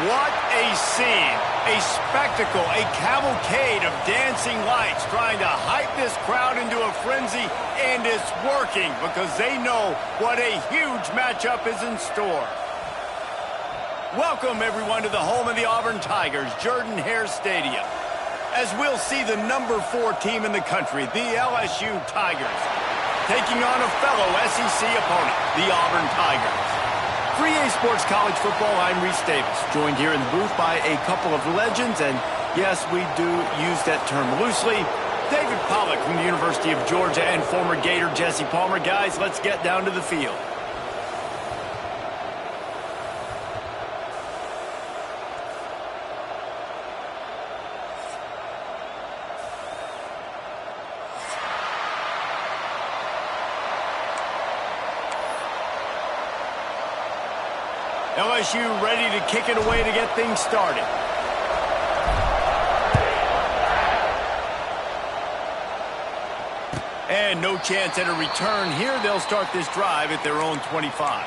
What a scene, a spectacle, a cavalcade of dancing lights trying to hype this crowd into a frenzy, and it's working because they know what a huge matchup is in store. Welcome, everyone, to the home of the Auburn Tigers, Jordan-Hare Stadium, as we'll see the number 4 team in the country, the LSU Tigers, taking on a fellow SEC opponent, the Auburn Tigers. For EA Sports College Football, I'm Reese Davis, joined here in the booth by a couple of legends, and yes, we do use that term loosely. David Pollack from the University of Georgia and former Gator Jesse Palmer. Guys, let's get down to the field. LSU ready to kick it away to get things started. And no chance at a return here. They'll start this drive at their own 25.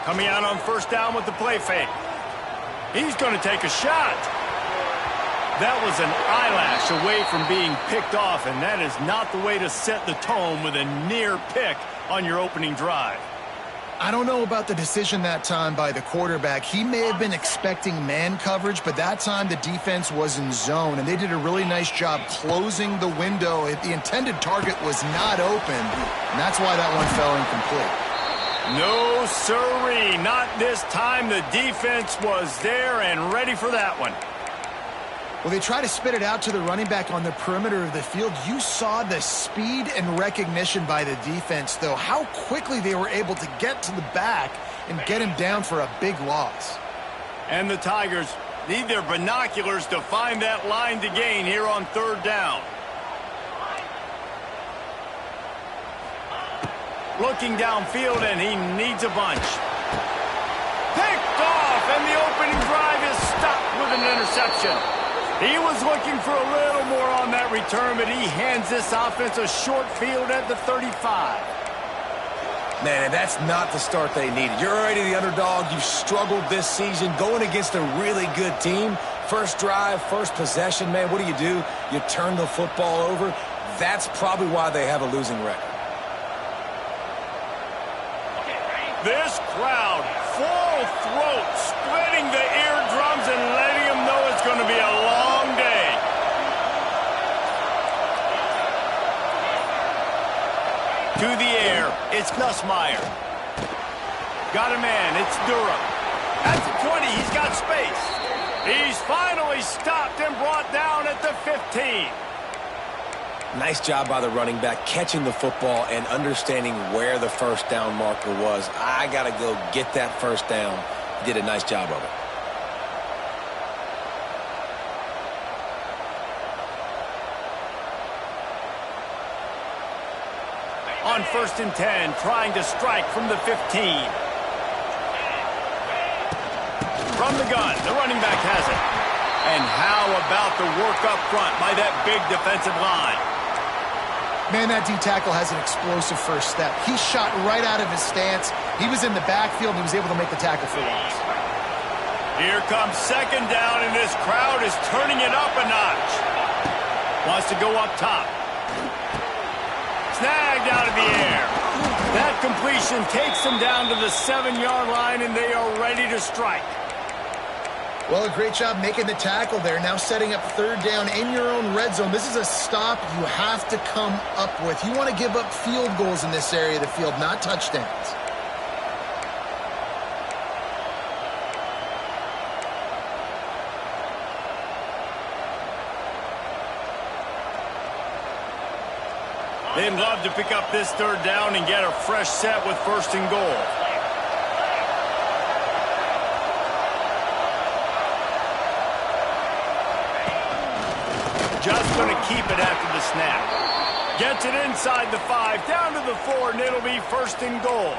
Coming out on first down with the play fake. He's going to take a shot. That was an eyelash away from being picked off, and that is not the way to set the tone with a near pick on your opening drive. I don't know about the decision that time by the quarterback. He may have been expecting man coverage, but that time the defense was in zone, and they did a really nice job closing the window. The intended target was not open, and that's why that one fell incomplete. No, sirree, not this time. The defense was there and ready for that one. Well, they try to spit it out to the running back on the perimeter of the field. You saw the speed and recognition by the defense, though, how quickly they were able to get to the back and get him down for a big loss. And the Tigers need their binoculars to find that line to gain here on third down. Looking downfield, and he needs a bunch. Picked off, and the opening drive is stopped with an interception. He was looking for a little more on that return, but he hands this offense a short field at the 35. Man, and that's not the start they needed. You're already the underdog. You've struggled this season going against a really good team. First drive, first possession, man, what do? You turn the football over. That's probably why they have a losing record. This crowd, full throat, splitting the eardrums and letting them know it's going to be a long day. To the air, it's Nussmeier. Got a man, it's Durham. At the 20, he's got space. He's finally stopped and brought down at the 15. Nice job by the running back, catching the football and understanding where the first down marker was. I got to go get that first down. He did a nice job of it. On 1st and 10, trying to strike from the 15. From the gun, the running back has it. And how about the work up front by that big defensive line? Man, that D-tackle has an explosive first step. He shot right out of his stance. He was in the backfield, and he was able to make the tackle for loss. Here comes second down, and this crowd is turning it up a notch. Wants to go up top. Snagged out of the air. That completion takes them down to the 7-yard line, and they are ready to strike. Well, a great job making the tackle there. Now setting up third down in your own red zone. This is a stop you have to come up with. You want to give up field goals in this area of the field, not touchdowns. They'd love to pick up this third down and get a fresh set with 1st and goal. Just going to keep it after the snap. Gets it inside the 5, down to the 4, and it'll be first and goal.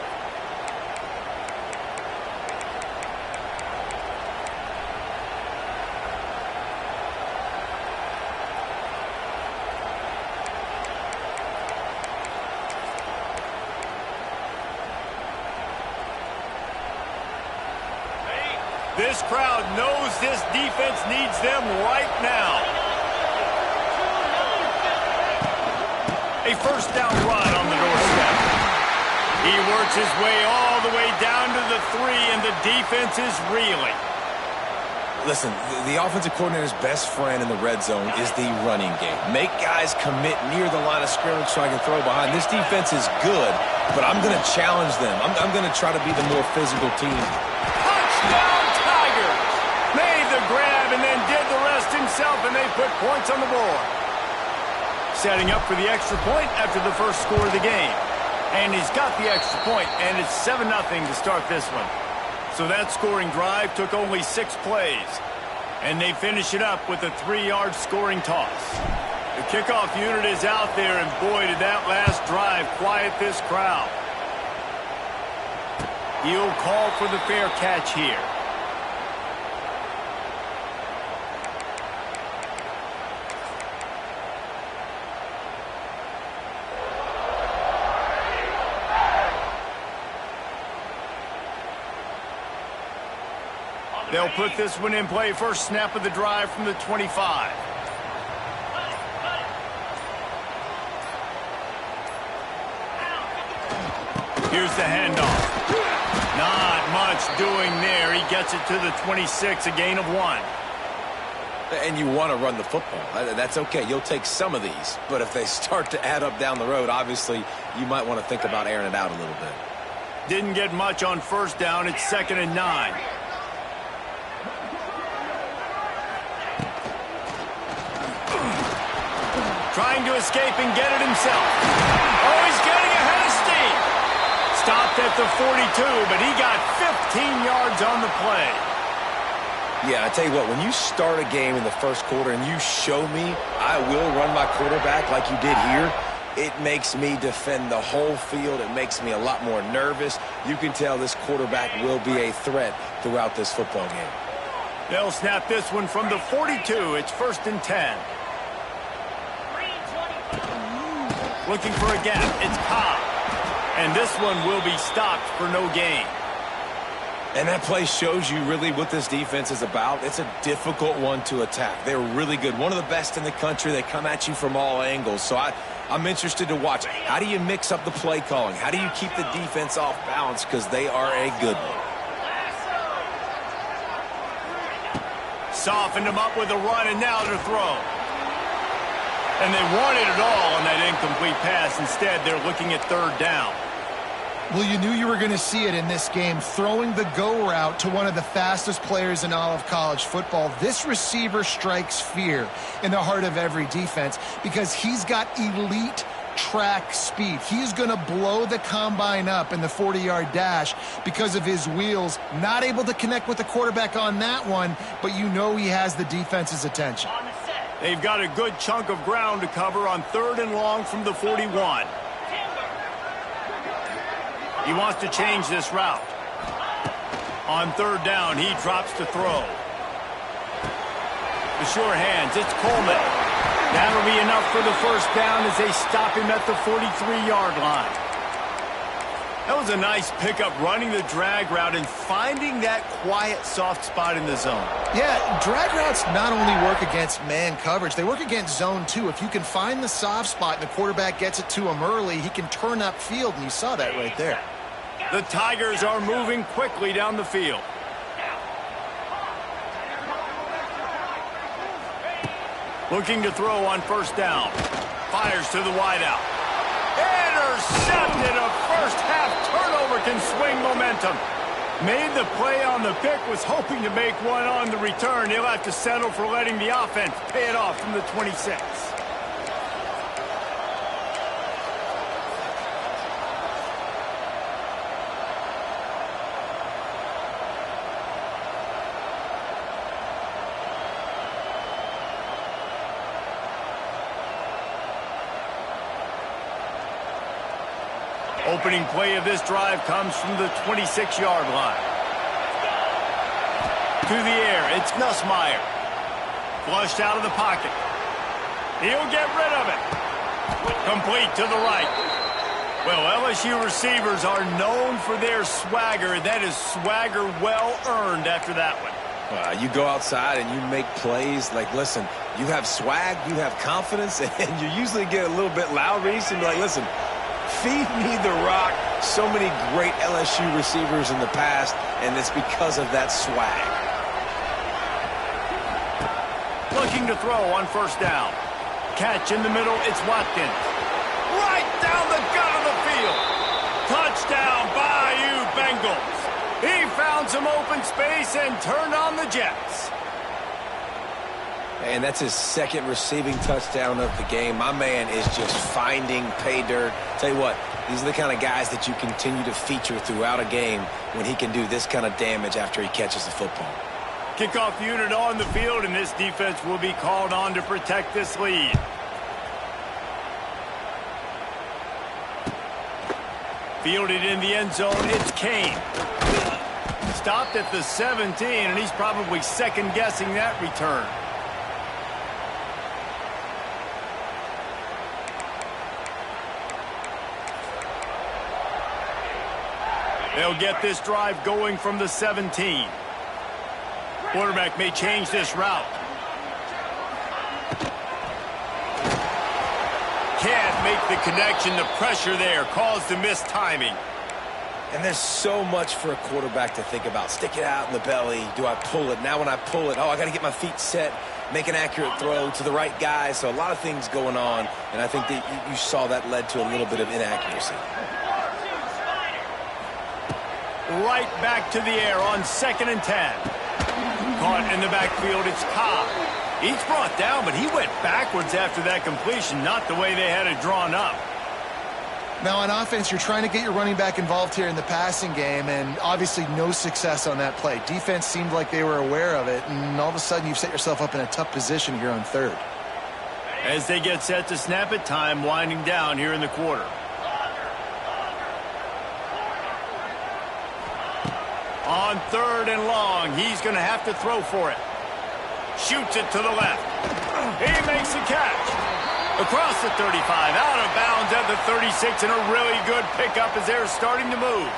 This crowd knows this defense needs them right now. A first down run on the doorstep. He works his way all the way down to the 3, and the defense is reeling. Listen, the offensive coordinator's best friend in the red zone is the running game. Make guys commit near the line of scrimmage so I can throw behind. This defense is good, but I'm going to challenge them. I'm going to try to be the more physical team. Touchdown, Tigers! Made the grab and then did the rest himself, and they put points on the board. Setting up for the extra point after the first score of the game. And he's got the extra point, and it's 7-0 to start this one. So that scoring drive took only 6 plays. And they finish it up with a 3-yard scoring toss. The kickoff unit is out there, and boy, did that last drive quiet this crowd. He'll call for the fair catch here. They'll put this one in play. First snap of the drive from the 25. Here's the handoff. Not much doing there. He gets it to the 26, a gain of 1. And you want to run the football. That's okay. You'll take some of these. But if they start to add up down the road, obviously, you might want to think about airing it out a little bit. Didn't get much on first down. It's 2nd and 9. Trying to escape and get it himself. Oh, he's getting ahead of steam. Stopped at the 42, but he got 15 yards on the play. Yeah, I tell you what, when you start a game in the first quarter and you show me I will run my quarterback like you did here, it makes me defend the whole field. It makes me a lot more nervous. You can tell this quarterback will be a threat throughout this football game. They'll snap this one from the 42. It's 1st and 10. Looking for a gap. It's Cobb. And this one will be stopped for no gain. And that play shows you really what this defense is about. It's a difficult one to attack. They're really good. One of the best in the country. They come at you from all angles. So I'm interested to watch. How do you mix up the play calling? How do you keep the defense off balance? Because they are a good one. Softened him up with a run, and now to throw. And they wanted it all on that incomplete pass. Instead, they're looking at 3rd down. Well, you knew you were going to see it in this game, throwing the go route to one of the fastest players in all of college football. This receiver strikes fear in the heart of every defense because he's got elite track speed. He's going to blow the combine up in the 40-yard dash because of his wheels. Not able to connect with the quarterback on that one, but you know he has the defense's attention. They've got a good chunk of ground to cover on 3rd and long from the 41. He wants to change this route. On 3rd down, he drops to throw. The sure hands, it's Coleman. That'll be enough for the first down as they stop him at the 43-yard line. That was a nice pickup, running the drag route and finding that quiet, soft spot in the zone. Yeah, drag routes not only work against man coverage, they work against zone too. If you can find the soft spot and the quarterback gets it to him early, he can turn upfield, and you saw that right there. The Tigers are moving quickly down the field. Looking to throw on 1st down. Fires to the wideout. Intercepted. A first-half turnover can swing momentum. Made the play on the pick, was hoping to make one on the return. He'll have to settle for letting the offense pay it off from the 26. Opening play of this drive comes from the 26-yard line. To the air, it's Nussmeier. Flushed out of the pocket. He'll get rid of it. Complete to the right. Well, LSU receivers are known for their swagger. That is swagger well earned after that one. You go outside and you make plays. Like, listen, you have swag, you have confidence, and you usually get a little bit loud, Reese, and be like, listen, feed me the rock. So many great LSU receivers in the past, and it's because of that swag. Looking to throw on first down. Catch in the middle, it's Watkins. Right down the gut of the field. Touchdown, Bayou Bengals. He found some open space and turned on the Jets. And that's his second receiving touchdown of the game. My man is just finding pay dirt. Tell you what, these are the kind of guys that you continue to feature throughout a game when he can do this kind of damage after he catches the football. Kickoff unit on the field, and this defense will be called on to protect this lead. Fielded in the end zone, it's Kane. Stopped at the 17, and he's probably second-guessing that return. They'll get this drive going from the 17. Quarterback may change this route. Can't make the connection. The pressure there caused the missed timing. And there's so much for a quarterback to think about. Stick it out in the belly. Do I pull it? Now when I pull it, I got to get my feet set, make an accurate throw to the right guy. So a lot of things going on, and I think that you saw that led to a little bit of inaccuracy. Right back to the air on 2nd and 10. Caught in the backfield, it's Cobb. He's brought down, but he went backwards after that completion, not the way they had it drawn up. Now on offense, you're trying to get your running back involved here in the passing game, and obviously no success on that play. Defense seemed like they were aware of it, and all of a sudden you've set yourself up in a tough position here on 3rd. As they get set to snap it, time winding down here in the quarter. On 3rd and long, he's going to have to throw for it. Shoots it to the left. He makes the catch. Across the 35, out of bounds at the 36, and a really good pickup as they're starting to move.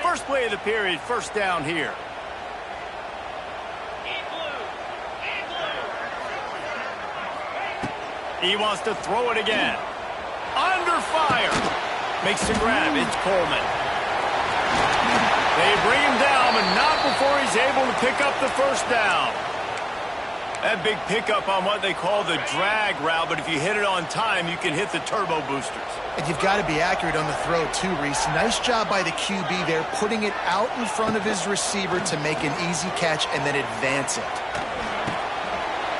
First play of the period, first down here. He wants to throw it again. Under fire. Makes the grab. It's Coleman. They bring him down, but not before he's able to pick up the first down. That big pickup on what they call the drag route, but if you hit it on time, you can hit the turbo boosters. And you've got to be accurate on the throw too, Reese. Nice job by the QB there, putting it out in front of his receiver to make an easy catch and then advance it.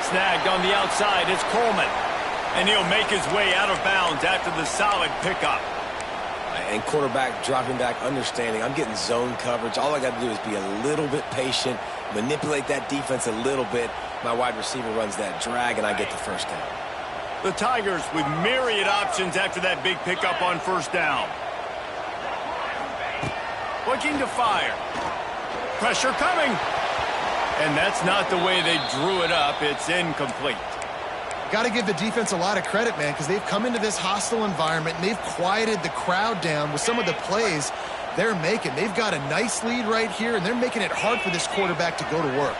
Snagged on the outside, it's Coleman. And he'll make his way out of bounds after the solid pickup. And quarterback dropping back, understanding I'm getting zone coverage. All I got to do is be a little bit patient, manipulate that defense a little bit. My wide receiver runs that drag, and I get the first down. The Tigers with myriad options after that big pickup on first down. Looking to fire. Pressure coming. And that's not the way they drew it up. It's incomplete. Got to give the defense a lot of credit, man, because they've come into this hostile environment and they've quieted the crowd down with some of the plays they're making. They've got a nice lead right here, and they're making it hard for this quarterback to go to work.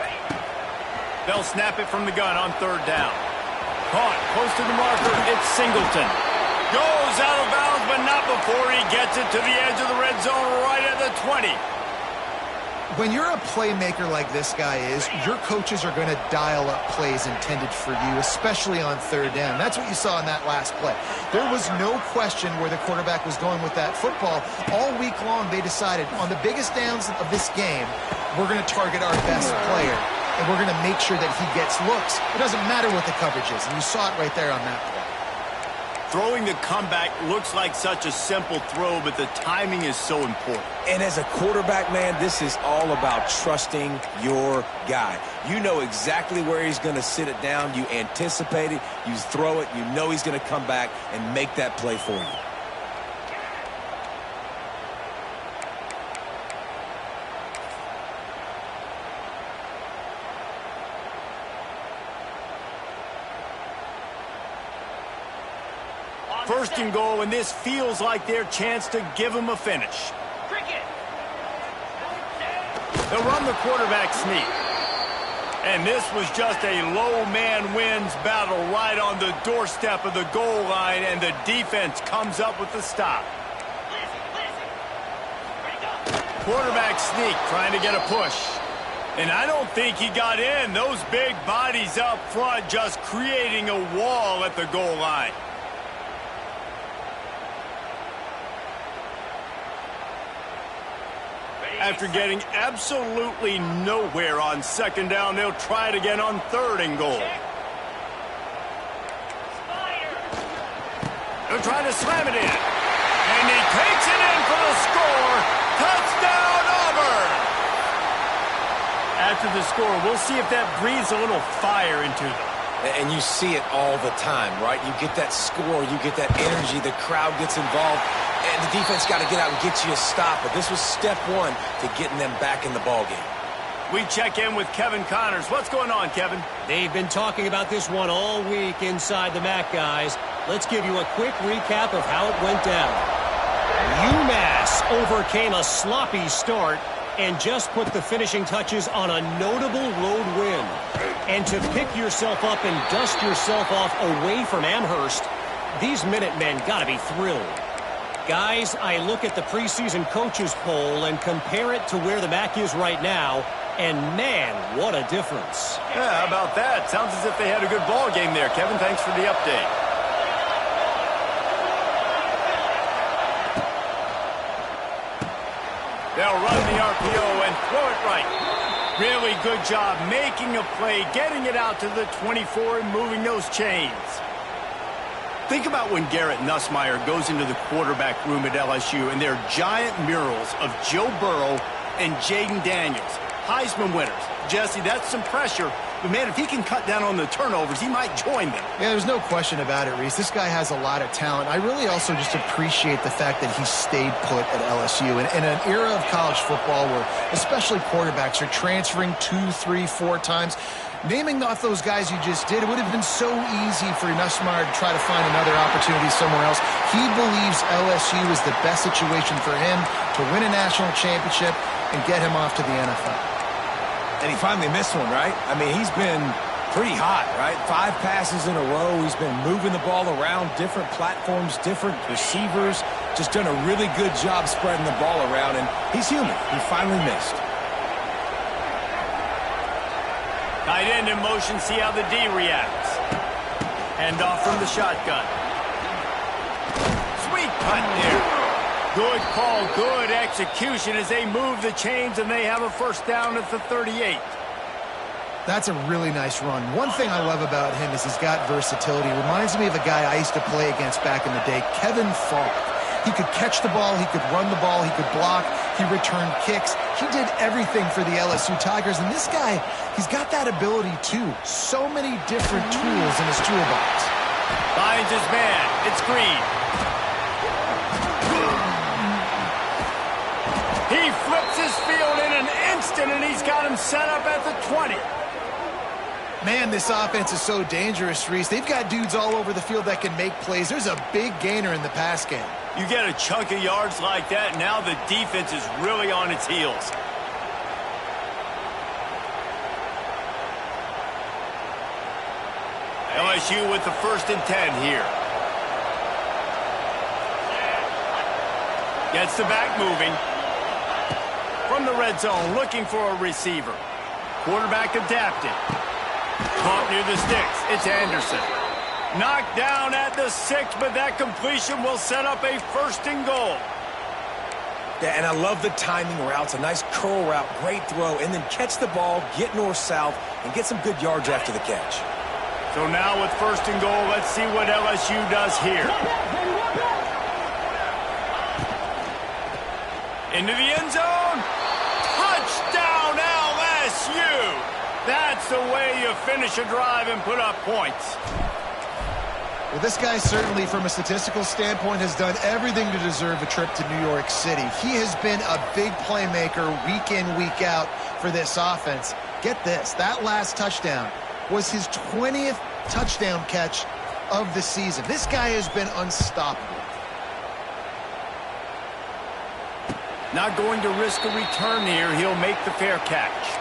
They'll snap it from the gun on 3rd down. Caught close to the marker. It's Singleton. Goes out of bounds, but not before he gets it to the edge of the red zone right at the 20. When you're a playmaker like this guy is, your coaches are going to dial up plays intended for you, especially on 3rd down. That's what you saw in that last play. There was no question where the quarterback was going with that football. All week long, they decided on the biggest downs of this game, we're going to target our best player. And we're going to make sure that he gets looks. It doesn't matter what the coverage is, and you saw it right there on that play. Throwing the comeback looks like such a simple throw, but the timing is so important. And as a quarterback, man, this is all about trusting your guy. You know exactly where he's going to sit it down. You anticipate it. You throw it. You know he's going to come back and make that play for you. First and goal, and this feels like their chance to give them a finish. They'll run the quarterback sneak. And this was just a low man wins battle right on the doorstep of the goal line, and the defense comes up with the stop. Quarterback sneak, trying to get a push. And I don't think he got in. Those big bodies up front just creating a wall at the goal line. After getting absolutely nowhere on second down, they'll try it again on third and goal. They'll try to slam it in. And he takes it in for the score. Touchdown, Auburn! After the score, we'll see if that breathes a little fire into them. And you see it all the time, right? You get that score, you get that energy, the crowd gets involved. And the defense got to get out and get you a stop. But this was step one to getting them back in the ballgame. We check in with Kevin Connors. What's going on, Kevin? They've been talking about this one all week inside the MAC, guys. Let's give you a quick recap of how it went down. UMass overcame a sloppy start and just put the finishing touches on a notable road win. And to pick yourself up and dust yourself off away from Amherst, these Minutemen got to be thrilled. Guys, I look at the preseason coaches poll and compare it to where the MAC is right now, and man, what a difference. Yeah, how about that? Sounds as if they had a good ball game there. Kevin, thanks for the update. They'll run the RPO and throw it right. Really good job making a play, getting it out to the 24 and moving those chains. Think about when Garrett Nussmeier goes into the quarterback room at LSU and there are giant murals of Joe Burrow and Jaden Daniels, Heisman winners. Jesse, that's some pressure. But, man, if he can cut down on the turnovers, he might join them. Yeah, there's no question about it, Reese. This guy has a lot of talent. I really also just appreciate the fact that he stayed put at LSU. In an era of college football where especially quarterbacks are transferring 2, 3, 4 times, naming off those guys you just did, it would have been so easy for Nussmeier to try to find another opportunity somewhere else. He believes LSU is the best situation for him to win a national championship and get him off to the NFL. And he finally missed one, right? I mean, he's been pretty hot, right? 5 passes in a row. He's been moving the ball around, different platforms, different receivers. Just done a really good job spreading the ball around, and he's human. He finally missed. Tight end in motion, see how the D reacts. Hand off from the shotgun. Sweet punt there. Good call, good execution as they move the chains and they have a first down at the 38. That's a really nice run. One thing I love about him is he's got versatility. Reminds me of a guy I used to play against back in the day, Kevin Falk. He could catch the ball, he could run the ball, he could block, he returned kicks. He did everything for the LSU Tigers, and this guy, he's got that ability too. So many different tools in his toolbox. Finds his man. It's Green. He flips his field in an instant, and he's got him set up at the 20. Man, this offense is so dangerous, Reese. They've got dudes all over the field that can make plays. There's a big gainer in the pass game. You get a chunk of yards like that, now the defense is really on its heels. LSU with the 1st and 10 here. Gets the back moving. From the red zone, looking for a receiver. Quarterback adapted. Caught near the sticks. It's Anderson. Knocked down at the 6, but that completion will set up a 1st and goal. Yeah, and I love the timing routes, a nice curl route, great throw, and then catch the ball, get north-south, and get some good yards after the catch. So now with 1st and goal, let's see what LSU does here. Into the end zone. Touchdown, LSU! That's the way you finish a drive and put up points. Well, this guy certainly, from a statistical standpoint, has done everything to deserve a trip to New York City. He has been a big playmaker week in, week out for this offense. Get this, that last touchdown was his 20th touchdown catch of the season. This guy has been unstoppable. Not going to risk a return here. He'll make the fair catch.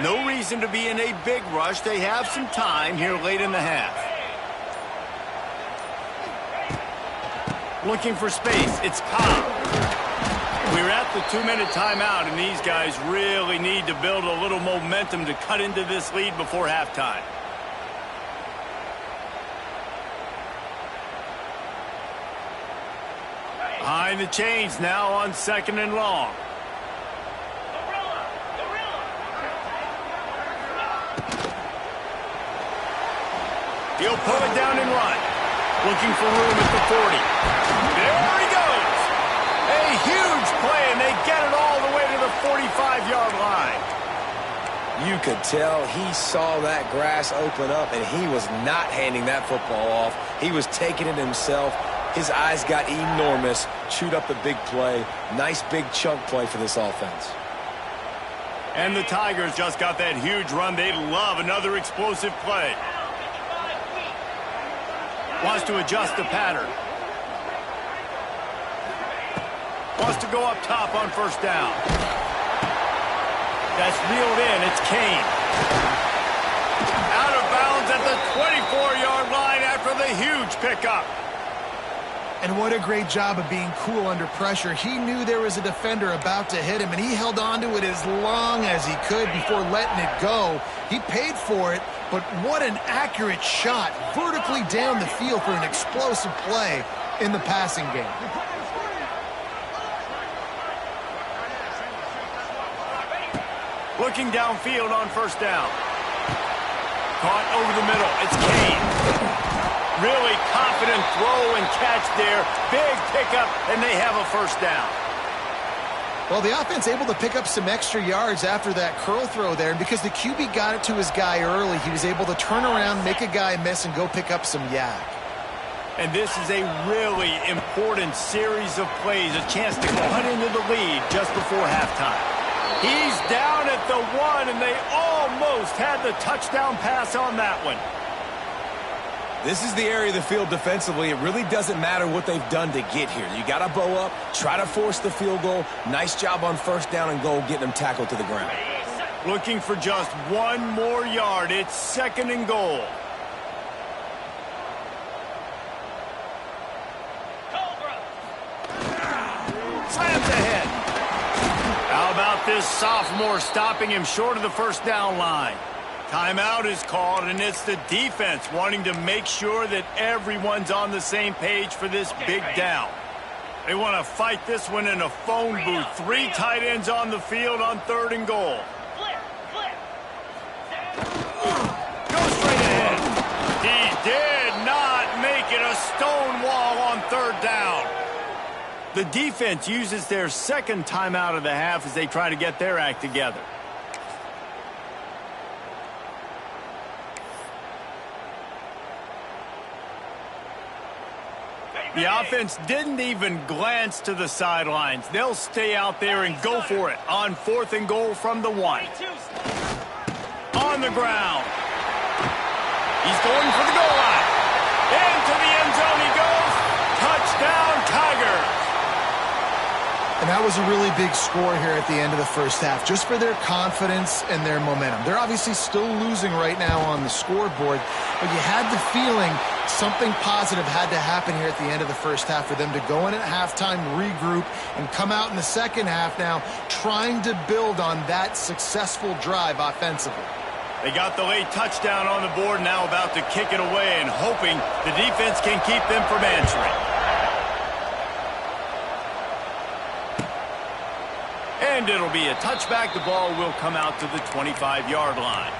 No reason to be in a big rush. They have some time here late in the half. Looking for space. It's Cobb. We're at the 2-minute timeout, and these guys really need to build a little momentum to cut into this lead before halftime. Behind the chains now on 2nd and long. He'll pull it down and run. Looking for room at the 40. There he goes. A huge play, and they get it all the way to the 45-yard line. You could tell he saw that grass open up, and he was not handing that football off. He was taking it himself. His eyes got enormous, chewed up the big play. Nice big chunk play for this offense. And the Tigers just got that huge run. They love another explosive play. Wants to adjust the pattern. Wants to go up top on 1st down. That's reeled in. It's Kane. Out of bounds at the 24-yard line after the huge pickup. And what a great job of being cool under pressure. He knew there was a defender about to hit him, and he held on to it as long as he could before letting it go. He paid for it, but what an accurate shot vertically down the field for an explosive play in the passing game. Looking downfield on 1st down. Caught over the middle. It's Kane. Really confident throw and catch there. Big pickup, and they have a 1st down. Well, the offense able to pick up some extra yards after that curl throw there. And because the QB got it to his guy early, he was able to turn around, make a guy miss, and go pick up some yak. And this is a really important series of plays, a chance to cut into the lead just before halftime. He's down at the 1, and they almost had the touchdown pass on that one. This is the area of the field defensively. It really doesn't matter what they've done to get here. You got to bow up, try to force the field goal. Nice job on 1st down and goal, getting them tackled to the ground. Looking for just 1 more yard. It's 2nd and goal. Slams ahead. How about this sophomore stopping him short of the 1st down line? Timeout is called, and it's the defense wanting to make sure that everyone's on the same page for this big down. They want to fight this one in a phone booth. 3 tight ends on the field on 3rd and goal. Go straight ahead. He did not make it a stone wall on 3rd down. The defense uses their 2nd timeout of the half as they try to get their act together. The offense didn't even glance to the sidelines. They'll stay out there and go for it on 4th and goal from the 1. On the ground. He's going for the goal line. Into the end zone he goes. Touchdown, Tigers. And that was a really big score here at the end of the first half, just for their confidence and their momentum. They're obviously still losing right now on the scoreboard, but you had the feeling something positive had to happen here at the end of the first half for them to go in at halftime, regroup, and come out in the second half now trying to build on that successful drive offensively. They got the late touchdown on the board, now about to kick it away and hoping the defense can keep them from answering. And it'll be a touchback. The ball will come out to the 25-yard line.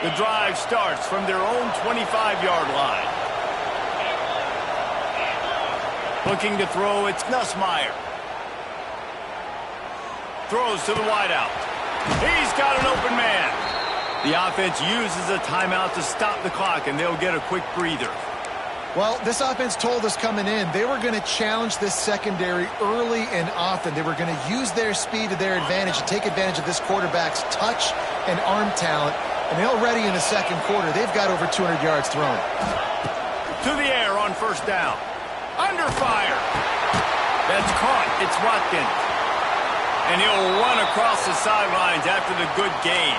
The drive starts from their own 25-yard line. Looking to throw, it's Nussmeier. Throws to the wideout. He's got an open man. The offense uses a timeout to stop the clock, and they'll get a quick breather. Well, this offense told us coming in they were going to challenge this secondary early and often. They were going to use their speed to their advantage and take advantage of this quarterback's touch and arm talent. And already in the second quarter, they've got over 200 yards thrown. To the air on first down. Under fire. That's caught. It's Watkins. And he'll run across the sidelines after the good gain.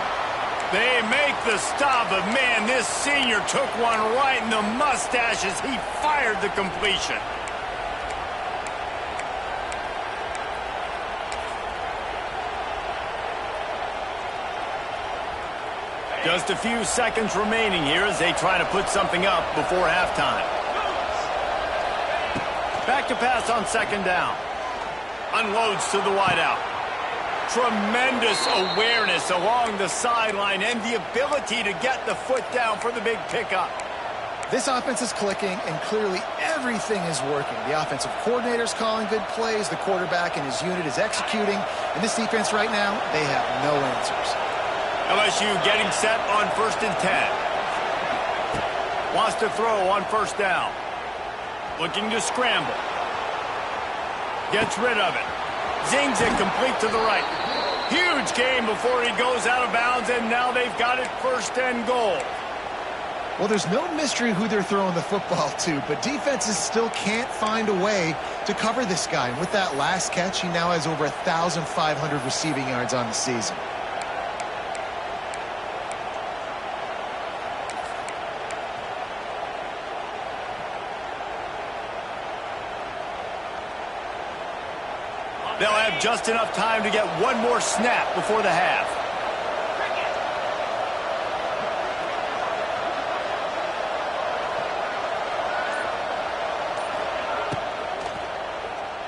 They make the stop, but man, this senior took one right in the mustache as he fired the completion. Just a few seconds remaining here as they try to put something up before halftime. Back to pass on second down. Unloads to the wideout. Tremendous awareness along the sideline and the ability to get the foot down for the big pickup. This offense is clicking, and clearly everything is working. The offensive coordinator's calling good plays. The quarterback and his unit is executing. And this defense right now, they have no answers. LSU getting set on 1st and 10. Wants to throw on first down. Looking to scramble. Gets rid of it. Zings it complete to the right. Huge gain before he goes out of bounds, and now they've got it 1st and goal. Well, there's no mystery who they're throwing the football to, but defenses still can't find a way to cover this guy. And with that last catch, he now has over 1,500 receiving yards on the season. They'll have just enough time to get one more snap before the half.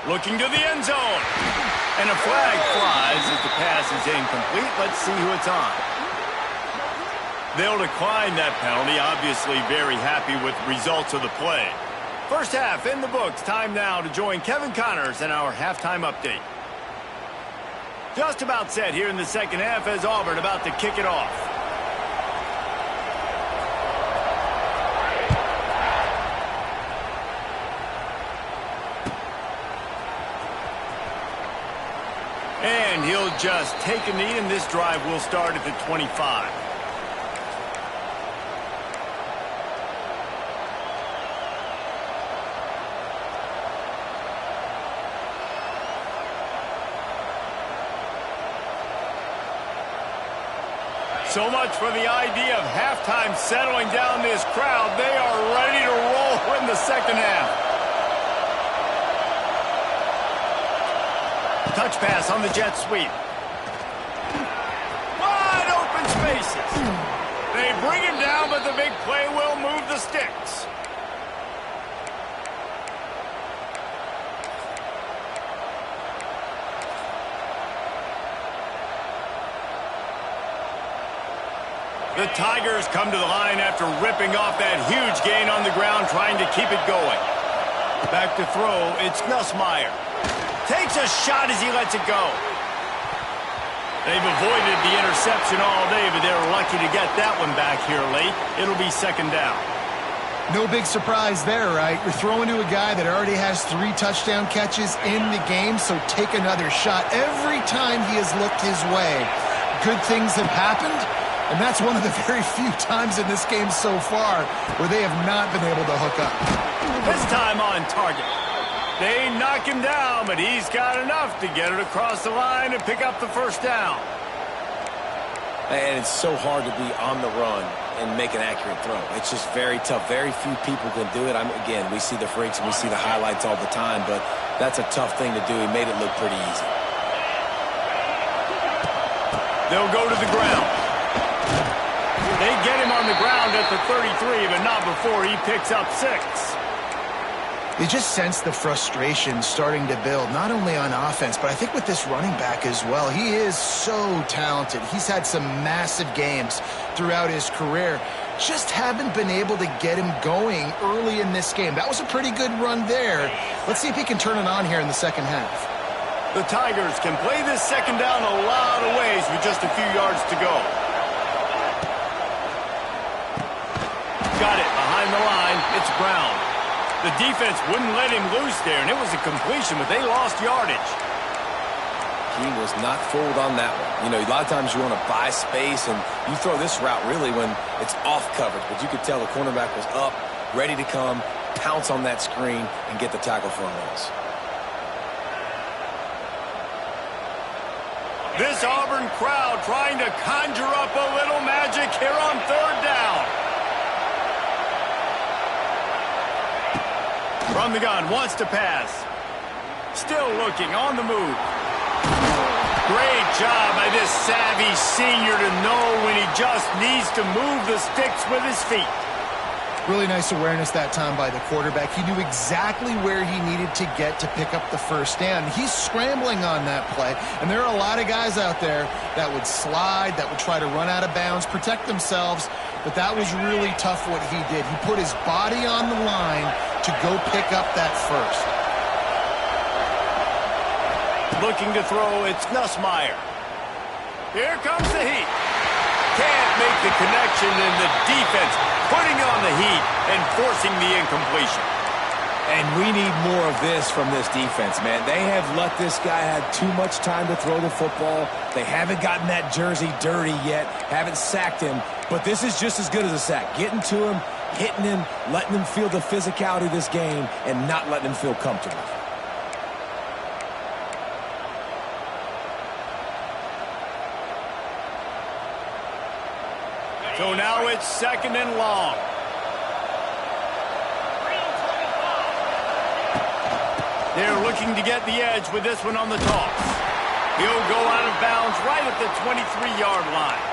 Looking to the end zone. And a flag flies as the pass is incomplete. Let's see who it's on. They'll decline that penalty. Obviously very happy with the results of the play. First half in the books. Time now to join Kevin Connors in our halftime update. Just about set here in the second half as Auburn about to kick it off. And he'll just take a knee, and this drive will start at the 25. So much for the idea of halftime settling down this crowd. They are ready to roll in the second half. Touch pass on the jet sweep. Wide open spaces. They bring him down, but the big play will move the sticks. The Tigers come to the line after ripping off that huge gain on the ground, trying to keep it going. Back to throw, it's Nussmeier. Takes a shot as he lets it go. They've avoided the interception all day, but they're lucky to get that one back here late. It'll be second down. No big surprise there, right? You're throwing to a guy that already has 3 touchdown catches in the game, so take another shot. Every time he has looked his way, good things have happened. And that's one of the very few times in this game so far where they have not been able to hook up. This time on target. They knock him down, but he's got enough to get it across the line and pick up the first down. And it's so hard to be on the run and make an accurate throw. It's just very tough. Very few people can do it. Again, we see the freaks and we see the highlights all the time, but that's a tough thing to do. He made it look pretty easy. They'll go to the ground. They get him on the ground at the 33, but not before he picks up 6. You just sense the frustration starting to build, not only on offense, but I think with this running back as well. He is so talented. He's had some massive games throughout his career. Just haven't been able to get him going early in this game. That was a pretty good run there. Let's see if he can turn it on here in the second half. The Tigers can play this second down a lot of ways with just a few yards to go. Got it behind the line. It's Brown. The defense wouldn't let him loose there, and it was a completion, but they lost yardage. He was not fooled on that one. You know, a lot of times you want to buy space, and you throw this route really when it's off coverage. But you could tell the cornerback was up, ready to come, pounce on that screen, and get the tackle for a loss. This Auburn crowd trying to conjure up a little magic here on third down. From the gun, wants to pass. Still looking, on the move. Great job by this savvy senior to know when he just needs to move the sticks with his feet. Really nice awareness that time by the quarterback. He knew exactly where he needed to get to pick up the first down. He's scrambling on that play, and there are a lot of guys out there that would slide, that would try to run out of bounds, protect themselves, but that was really tough what he did. He put his body on the line to go pick up that first. Looking to throw, it's Nussmeier. Here comes the heat. Can't make the connection, and the defense putting on the heat and forcing the incompletion. And we need more of this from this defense, man. They have let this guy have too much time to throw the football. They haven't gotten that jersey dirty yet, haven't sacked him, but this is just as good as a sack. Getting to him, hitting him, letting him feel the physicality of this game, and not letting him feel comfortable. So now it's second and long. They're looking to get the edge with this one on the toss. He'll go out of bounds right at the 23-yard line.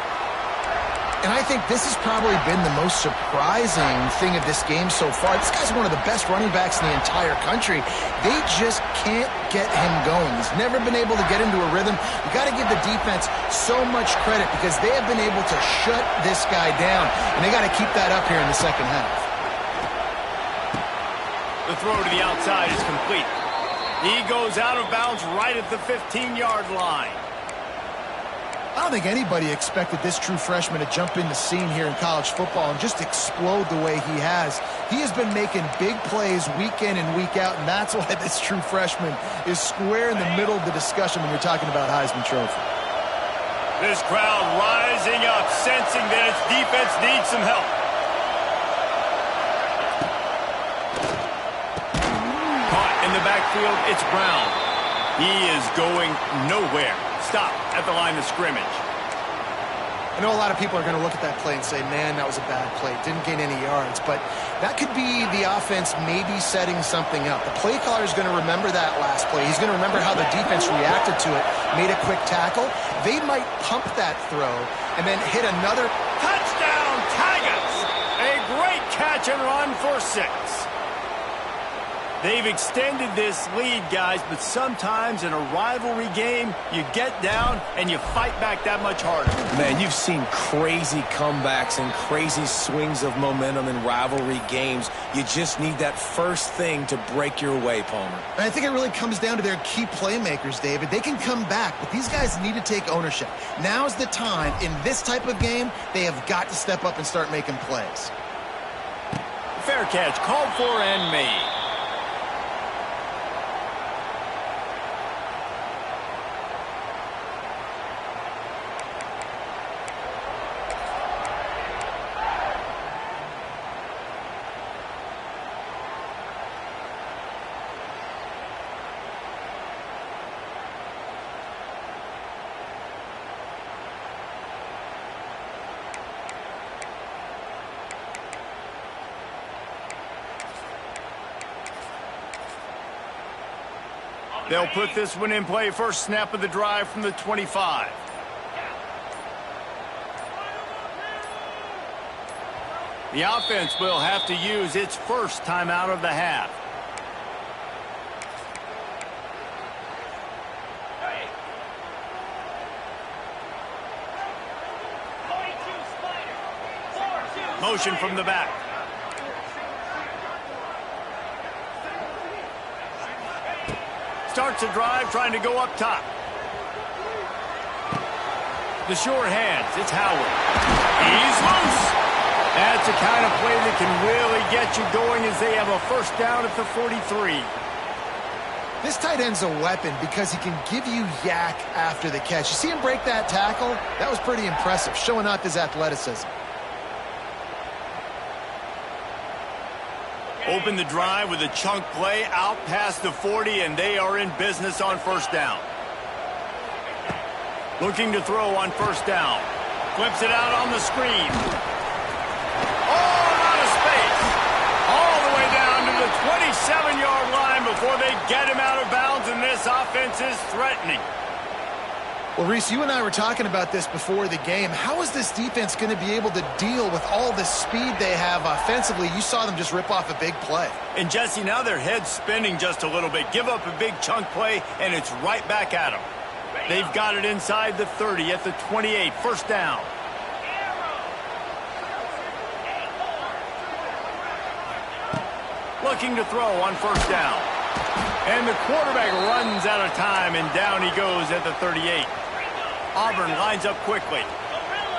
And I think this has probably been the most surprising thing of this game so far. This guy's one of the best running backs in the entire country. They just can't get him going. He's never been able to get into a rhythm. You got to give the defense so much credit because they have been able to shut this guy down, and they got to keep that up here in the second half. The throw to the outside is complete. He goes out of bounds right at the 15-yard line. I don't think anybody expected this true freshman to jump in the scene here in college football and just explode the way he has. He has been making big plays week in and week out, and that's why this true freshman is square in the middle of the discussion when you're talking about Heisman Trophy. This crowd rising up, sensing that its defense needs some help. Caught in the backfield, it's Brown. He is going nowhere. Stop at the line of scrimmage. I know a lot of people are going to look at that play and say, man, that was a bad play. Didn't gain any yards. But that could be the offense maybe setting something up. The play caller is going to remember that last play. He's going to remember how the defense reacted to it, made a quick tackle. They might pump that throw and then hit another. Touchdown, Tigers! A great catch and run for 6. They've extended this lead, guys, but sometimes in a rivalry game, you get down and you fight back that much harder. Man, you've seen crazy comebacks and crazy swings of momentum in rivalry games. You just need that first thing to break your way, Palmer. And I think it really comes down to their key playmakers, David. They can come back, but these guys need to take ownership. Now's the time. In this type of game, they have got to step up and start making plays. Fair catch, called for and made. They'll put this one in play. First snap of the drive from the 25. The offense will have to use its first timeout of the half. Motion from the back. Starts a drive trying to go up top. The short hands. It's Howard. He's loose. That's the kind of play that can really get you going as they have a first down at the 43. This tight end's a weapon because he can give you yak after the catch. You see him break that tackle? That was pretty impressive, showing off his athleticism. Open the drive with a chunk play out past the 40, and they are in business on first down. Looking to throw on first down. Flips it out on the screen. Oh, out of space. All the way down to the 27-yard line before they get him out of bounds, and this offense is threatening. Well, Reese, you and I were talking about this before the game. How is this defense going to be able to deal with all the speed they have offensively? You saw them just rip off a big play. And, Jesse, now their head's spinning just a little bit. Give up a big chunk play, and it's right back at them. They've got it inside the 30 at the 28. First down. Looking to throw on first down. And the quarterback runs out of time, and down he goes at the 38. Auburn lines up quickly.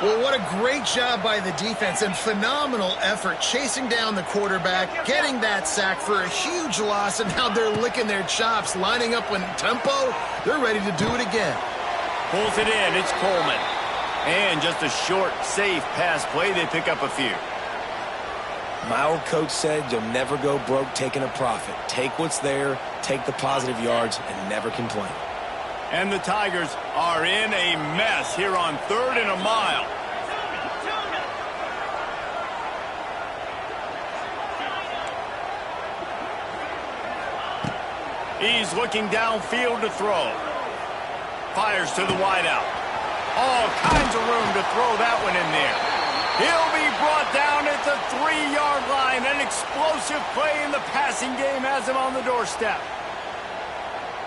Well, what a great job by the defense and phenomenal effort chasing down the quarterback, getting that sack for a huge loss, and now they're licking their chops, lining up in tempo. They're ready to do it again. Pulls it in. It's Coleman. And just a short, safe pass play. They pick up a few. My old coach said you'll never go broke taking a profit. Take what's there, take the positive yards, and never complain. And the Tigers are in a mess here on 3rd and a mile. He's looking downfield to throw. Fires to the wideout. All kinds of room to throw that one in there. He'll be brought down at the 3-yard line. An explosive play in the passing game has him on the doorstep.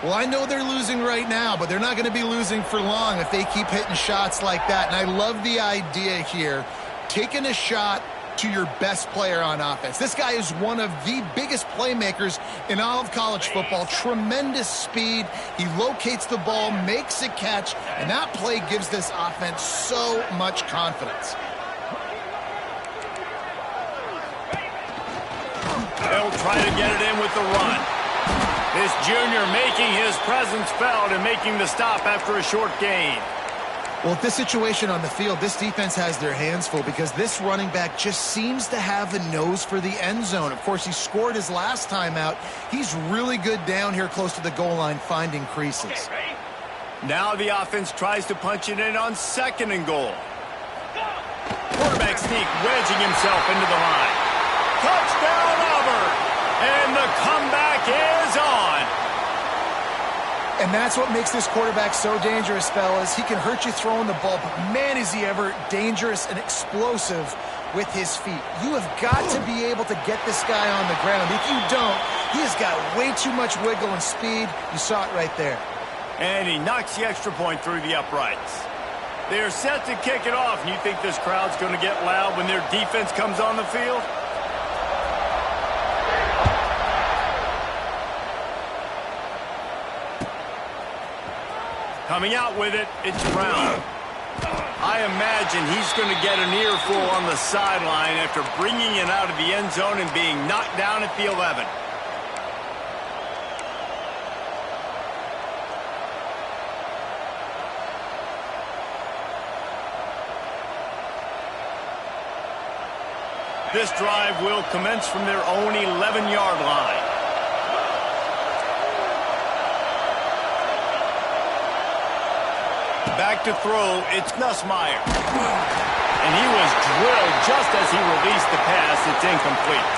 Well, I know they're losing right now, but they're not going to be losing for long if they keep hitting shots like that. And I love the idea here, taking a shot to your best player on offense. This guy is one of the biggest playmakers in all of college football. Tremendous speed. He locates the ball, makes a catch, and that play gives this offense so much confidence. They'll try to get it in with the run. This junior making his presence felt and making the stop after a short gain. Well, with this situation on the field, this defense has their hands full because this running back just seems to have a nose for the end zone. Of course, he scored his last time out. He's really good down here close to the goal line finding creases. Now the offense tries to punch it in on 2nd and goal. Quarterback sneak, wedging himself into the line. Touchdown, Auburn! And the comeback is on. And that's what makes this quarterback so dangerous, fellas. He can hurt you throwing the ball, but man, is he ever dangerous and explosive with his feet. You have got to be able to get this guy on the ground. If you don't, he has got way too much wiggle and speed. You saw it right there. And he knocks the extra point through the uprights. They're set to kick it off. And you think this crowd's going to get loud when their defense comes on the field? Coming out with it, it's Brown. I imagine he's going to get an earful on the sideline after bringing it out of the end zone and being knocked down at the 11. This drive will commence from their own 11-yard line. Back to throw, it's Nussmeier. And he was drilled just as he released the pass. It's incomplete.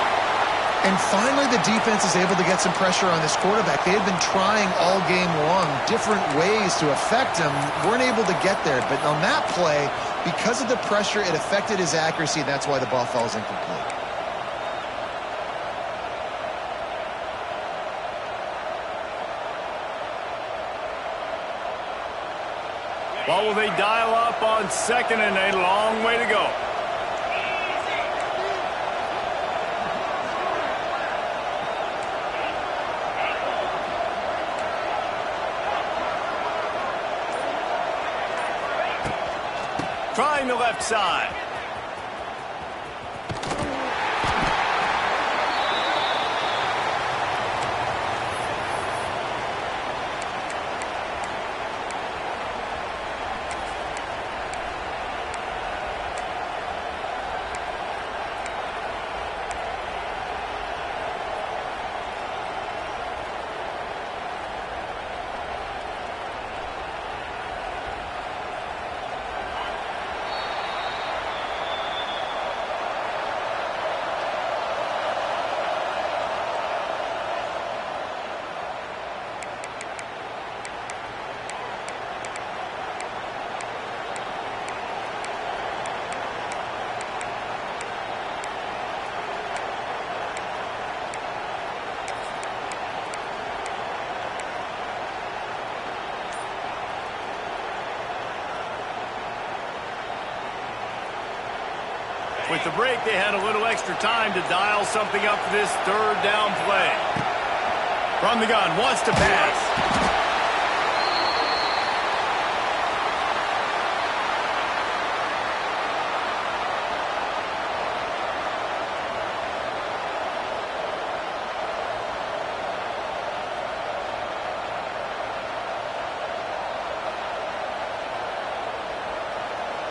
And finally, the defense is able to get some pressure on this quarterback. They had been trying all game long different ways to affect him. Weren't able to get there. But on that play, because of the pressure, it affected his accuracy. That's why the ball falls incomplete. What will they dial up on second and a long way to go? Trying the left side. With the break, they had a little extra time to dial something up for this third down play. From the gun, wants to pass.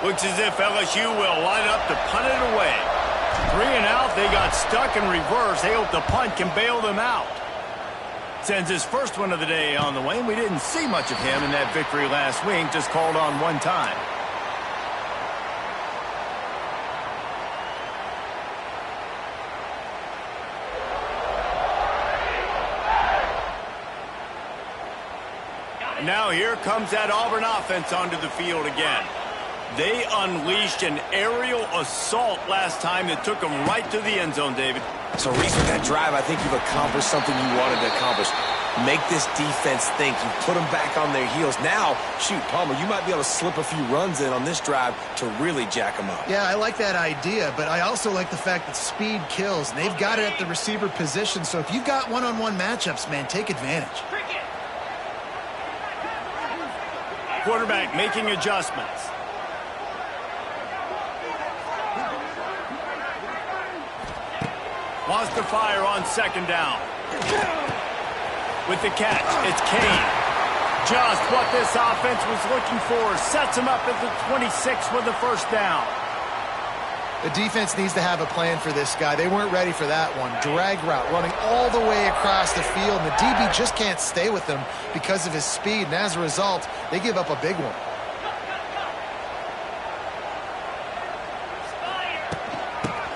Looks as if LSU will line up to punt it away. 3 and out, they got stuck in reverse. They hope the punt can bail them out. Sends his first one of the day on the way. We didn't see much of him in that victory last week, just called on one time. Now here comes that Auburn offense onto the field again. They unleashed an aerial assault last time that took them right to the end zone, David. So, Reese, with that drive, I think you've accomplished something you wanted to accomplish. Make this defense think. You put them back on their heels. Now, shoot, Palmer, you might be able to slip a few runs in on this drive to really jack them up. Yeah, I like that idea, but I also like the fact that speed kills. And they've got it at the receiver position, so if you've got one-on-one matchups, man, take advantage. Quarterback making adjustments. Wants to fire on second down. With the catch, it's Kane. Just what this offense was looking for. Sets him up at the 26 with the first down. The defense needs to have a plan for this guy. They weren't ready for that one. Drag route, running all the way across the field. And the DB just can't stay with him because of his speed. And as a result, they give up a big one.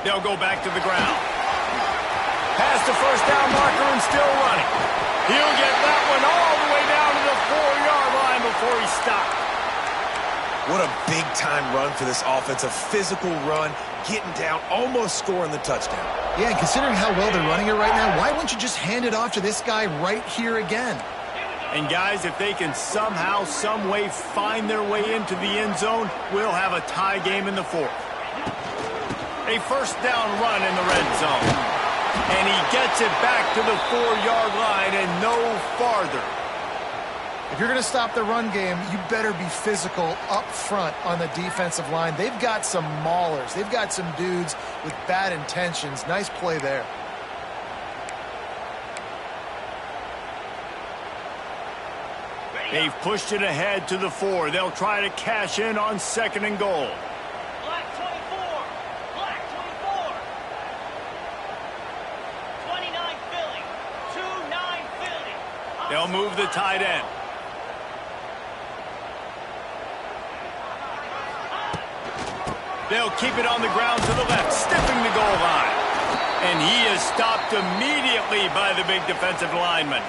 They'll go back to the ground. Past the first down marker and still running. He'll get that one all the way down to the 4-yard line before he stopped. What a big-time run for this offense. A physical run, getting down, almost scoring the touchdown. Yeah, and considering how well they're running it right now, why wouldn't you just hand it off to this guy right here again? And, guys, if they can somehow, some way find their way into the end zone, we'll have a tie game in the fourth. A first down run in the red zone. And he gets it back to the 4-yard line and no farther. If you're going to stop the run game, you better be physical up front on the defensive line. They've got some maulers. They've got some dudes with bad intentions. Nice play there. They've pushed it ahead to the 4. They'll try to cash in on second and goal. They'll move the tight end. They'll keep it on the ground to the left, stiffing the goal line. And he is stopped immediately by the big defensive lineman.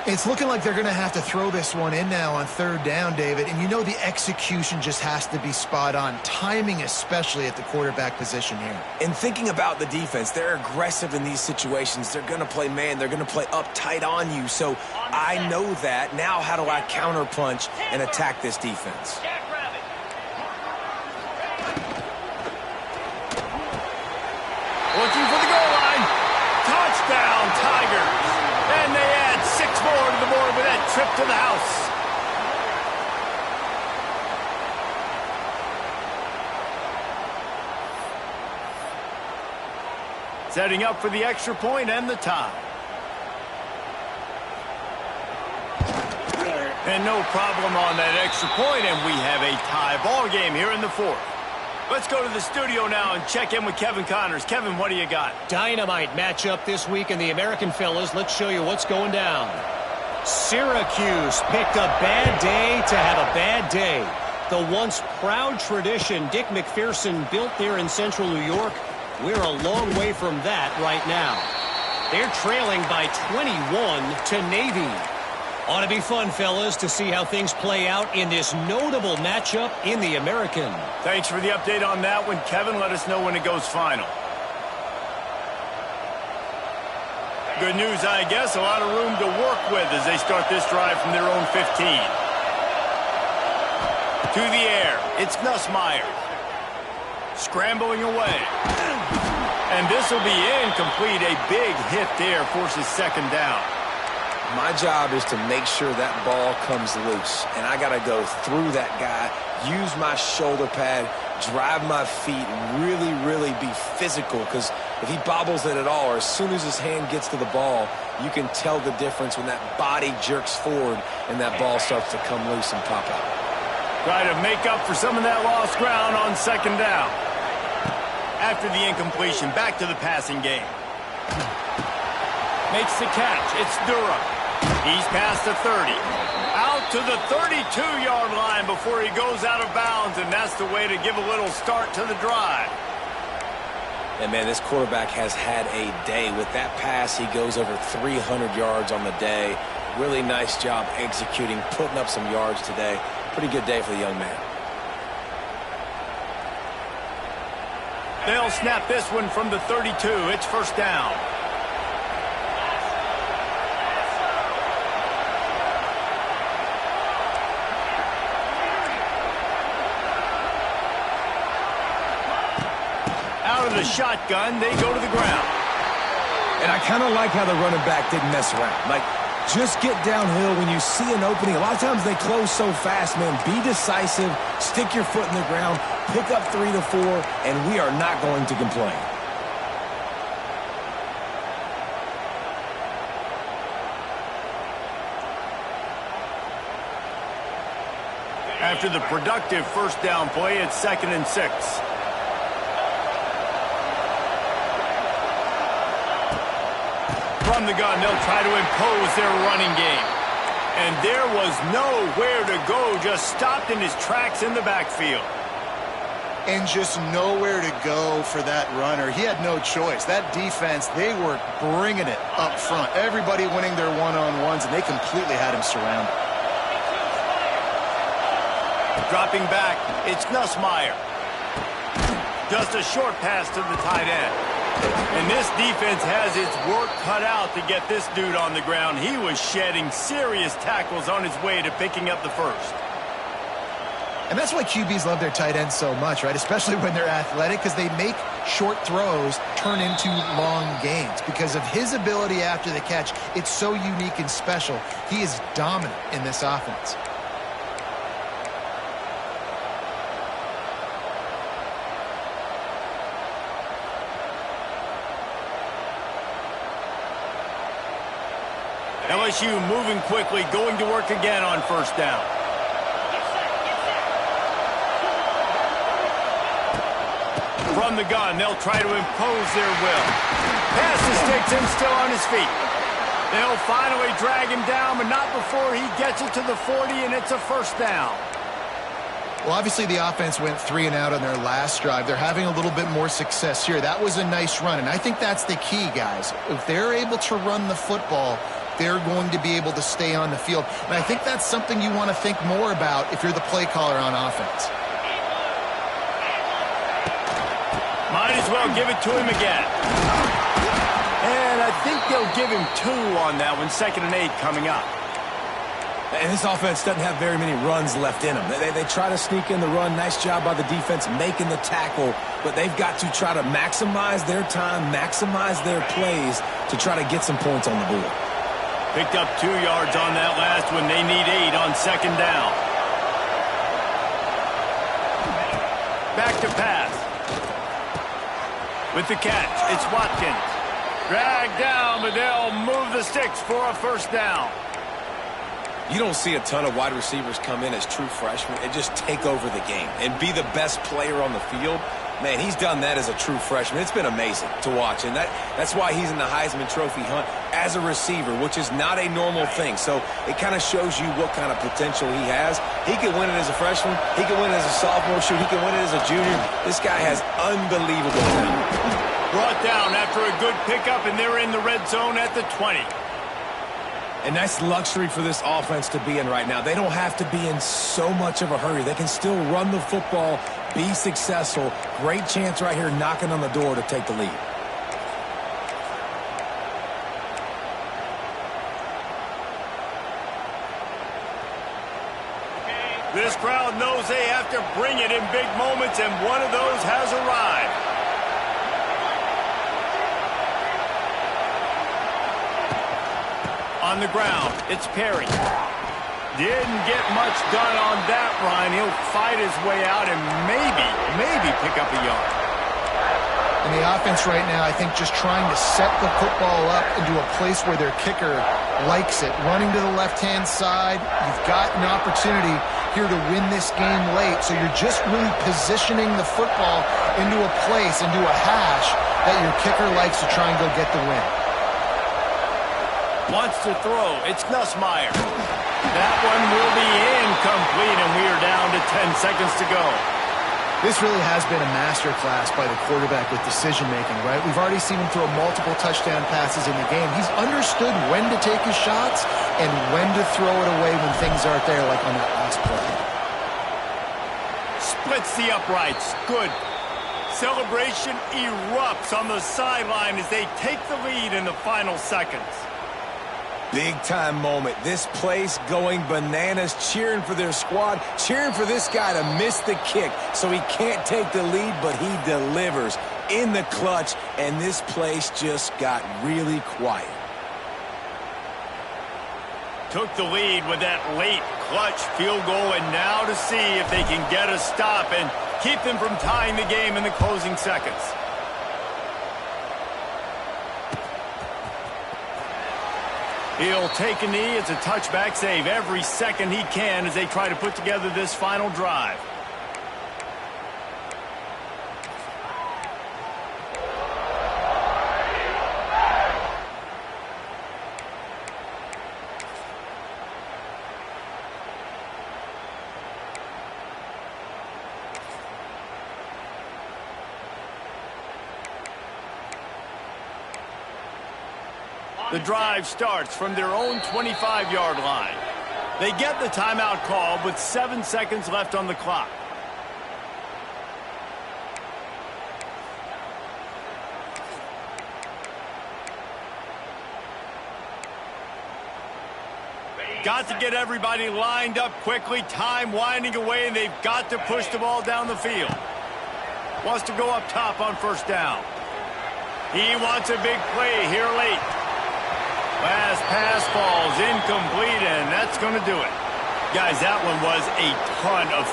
It's looking like they're going to have to throw this one in now on third down, David. And you know the execution just has to be spot on. Timing especially at the quarterback position here. And thinking about the defense, they're aggressive in these situations. They're going to play man. They're going to play up tight on you. So I know that. Now how do I counterpunch and attack this defense? Looking for the goal line. Touchdown, Tigers. And they add 6 more to the board with that trip to the house. Setting up for the extra point and the tie. And no problem on that extra point, and we have a tie ball game here in the fourth. Let's go to the studio now and check in with Kevin Connors. Kevin, what do you got? Dynamite matchup this week in the American, fellas. Let's show you what's going down. Syracuse picked a bad day to have a bad day. The once proud tradition Dick McPherson built there in central New York, we're a long way from that right now. They're trailing by 21 to Navy. Ought to be fun, fellas, to see how things play out in this notable matchup in the American. Thanks for the update on that one, Kevin. Let us know when it goes final. Good news, I guess. A lot of room to work with as they start this drive from their own 15. To the air. It's Nussmeier. Scrambling away. And this will be incomplete. A big hit there forces second down. My job is to make sure that ball comes loose, and I got to go through that guy, use my shoulder pad, drive my feet, and really be physical, because if he bobbles it at all, or as soon as his hand gets to the ball, you can tell the difference when that body jerks forward and that ball starts to come loose and pop out. Try to make up for some of that lost ground on second down. After the incompletion, back to the passing game. Makes the catch. It's Durham. He's past the 30. Out to the 32-yard line before he goes out of bounds, and that's the way to give a little start to the drive. And, man, this quarterback has had a day. With that pass, he goes over 300 yards on the day. Really nice job executing, putting up some yards today. Pretty good day for the young man. They'll snap this one from the 32. It's first down. Out of the shotgun, they go to the ground. And I kind of like how the running back didn't mess around. Like, just get downhill when you see an opening. A lot of times they close so fast, man. Be decisive, stick your foot in the ground, pick up 3 to 4, and we are not going to complain. After the productive first down play, it's 2nd and 6. From the gun, they'll try to impose their running game. And there was nowhere to go, just stopped in his tracks in the backfield. And just nowhere to go for that runner. He had no choice. That defense, they were bringing it up front. Everybody winning their one-on-ones, and they completely had him surrounded. Dropping back, it's Nussmeier. Just a short pass to the tight end. And this defense has its work cut out to get this dude on the ground. He was shedding serious tackles on his way to picking up the first. And that's why QBs love their tight ends so much, right? Especially when they're athletic, because they make short throws turn into long gains. Because of his ability after the catch, it's so unique and special. He is dominant in this offense. LSU moving quickly, going to work again on first down. From the gun, they'll try to impose their will. Passes takes him still on his feet. They'll finally drag him down, but not before he gets it to the 40, and it's a first down. Well, obviously the offense went 3 and out on their last drive. They're having a little bit more success here. That was a nice run, and I think that's the key, guys. If they're able to run the football, they're going to be able to stay on the field. And I think that's something you want to think more about if you're the play caller on offense. Might as well give it to him again. And I think they'll give him 2 on that one. 2nd and 8 coming up. And this offense doesn't have very many runs left in them. They try to sneak in the run. Nice job by the defense making the tackle. But they've got to try to maximize their time, maximize their plays to try to get some points on the board. Picked up 2 yards on that last one. They need 8 on 2nd down. Back to pass. With the catch, it's Watkins. Dragged down, but they'll move the sticks for a 1st down. You don't see a ton of wide receivers come in as true freshmen and just take over the game and be the best player on the field. Man, he's done that as a true freshman. It's been amazing to watch, and that's why he's in the Heisman Trophy hunt as a receiver, which is not a normal thing. So it kind of shows you what kind of potential he has. He can win it as a freshman. He can win it as a sophomore. Shoot, he can win it as a junior. This guy has unbelievable talent. Brought down after a good pickup, and they're in the red zone at the 20. And that's luxury for this offense to be in right now. They don't have to be in so much of a hurry. They can still run the football, be successful. Great chance right here knocking on the door to take the lead. This crowd knows they have to bring it in big moments, and one of those has arrived. On the ground, it's Perry. Didn't get much done on that run. He'll fight his way out and maybe pick up a yard. And the offense right now, I think, just trying to set the football up into a place where their kicker likes it. Running to the left-hand side, you've got an opportunity here to win this game late. So you're just really positioning the football into a place, into a hash that your kicker likes to try and go get the win. Wants to throw. It's Nussmeier. That one will be incomplete, and we are down to 10 seconds to go. This really has been a masterclass by the quarterback with decision-making, right? We've already seen him throw multiple touchdown passes in the game. He's understood when to take his shots and when to throw it away when things aren't there, like on that last play. Splits the uprights. Good. Celebration erupts on the sideline as they take the lead in the final seconds. Big-time moment. This place going bananas, cheering for their squad, cheering for this guy to miss the kick so he can't take the lead, but he delivers in the clutch, and this place just got really quiet. Took the lead with that late clutch field goal, and now to see if they can get a stop and keep them from tying the game in the closing seconds. He'll take a knee. It's a touchback save every second he can as they try to put together this final drive. The drive starts from their own 25-yard line. They get the timeout called with 7 seconds left on the clock. Got to get everybody lined up quickly. Time winding away, and they've got to push the ball down the field. Wants to go up top on 1st down. He wants a big play here late. Last pass falls incomplete, and that's going to do it. Guys, that one was a ton of